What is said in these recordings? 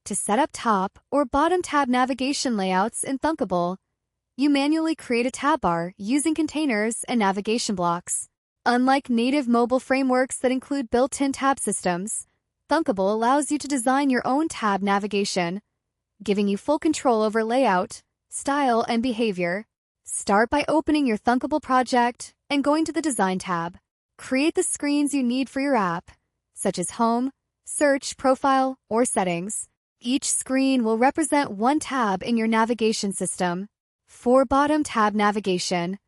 To set up top or bottom tab navigation layouts in Thunkable, you manually create a tab bar using containers and navigation blocks. Unlike native mobile frameworks that include built-in tab systems, Thunkable allows you to design your own tab navigation, giving you full control over layout, style, and behavior. Start by opening your Thunkable project and going to the Design tab. Create the screens you need for your app, such as Home, Search, Profile, or Settings. Each screen will represent one tab in your navigation system. For bottom tab navigation,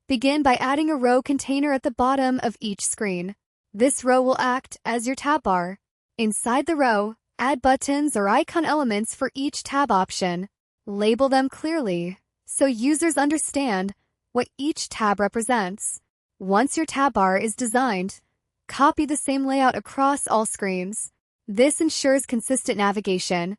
begin by adding a row container at the bottom of each screen. This row will act as your tab bar. Inside the row, add buttons or icon elements for each tab option. Label them clearly so users understand what each tab represents. Once your tab bar is designed, copy the same layout across all screens. This ensures consistent navigation,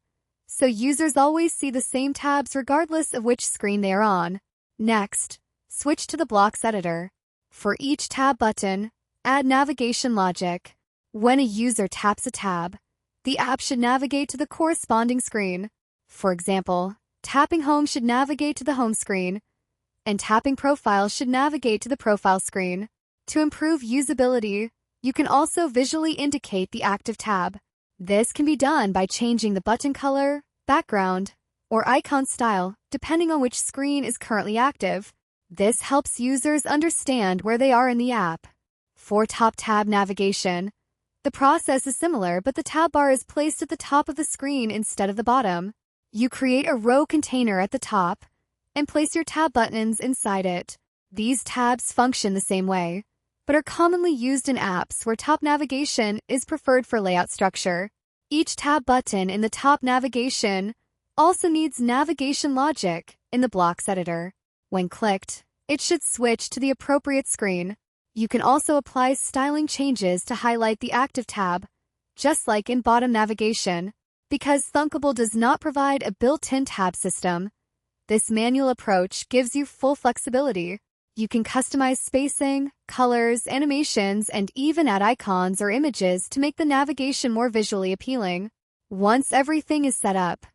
so users always see the same tabs regardless of which screen they are on. Next, switch to the Blocks editor. For each tab button, add navigation logic. When a user taps a tab, the app should navigate to the corresponding screen. For example, tapping Home should navigate to the home screen, and tapping Profile should navigate to the profile screen. To improve usability, you can also visually indicate the active tab. This can be done by changing the button color, background, or icon style depending on which screen is currently active. This helps users understand where they are in the app. For top tab navigation, the process is similar, but the tab bar is placed at the top of the screen instead of the bottom. You create a row container at the top and place your tab buttons inside it. These tabs function the same way, but are commonly used in apps where top navigation is preferred for layout structure. Each tab button in the top navigation also needs navigation logic in the Blocks editor. When clicked, it should switch to the appropriate screen. You can also apply styling changes to highlight the active tab, just like in bottom navigation. Because Thunkable does not provide a built-in tab system, this manual approach gives you full flexibility. You can customize spacing, colors, animations, and even add icons or images to make the navigation more visually appealing. Once everything is set up,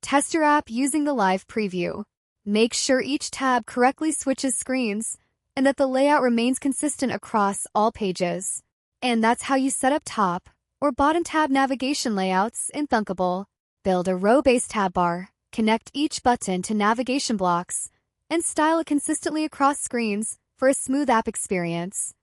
test your app using the live preview. Make sure each tab correctly switches screens and that the layout remains consistent across all pages. And that's how you set up top or bottom tab navigation layouts in Thunkable. Build a row-based tab bar, connect each button to navigation blocks, and style it consistently across screens for a smooth app experience.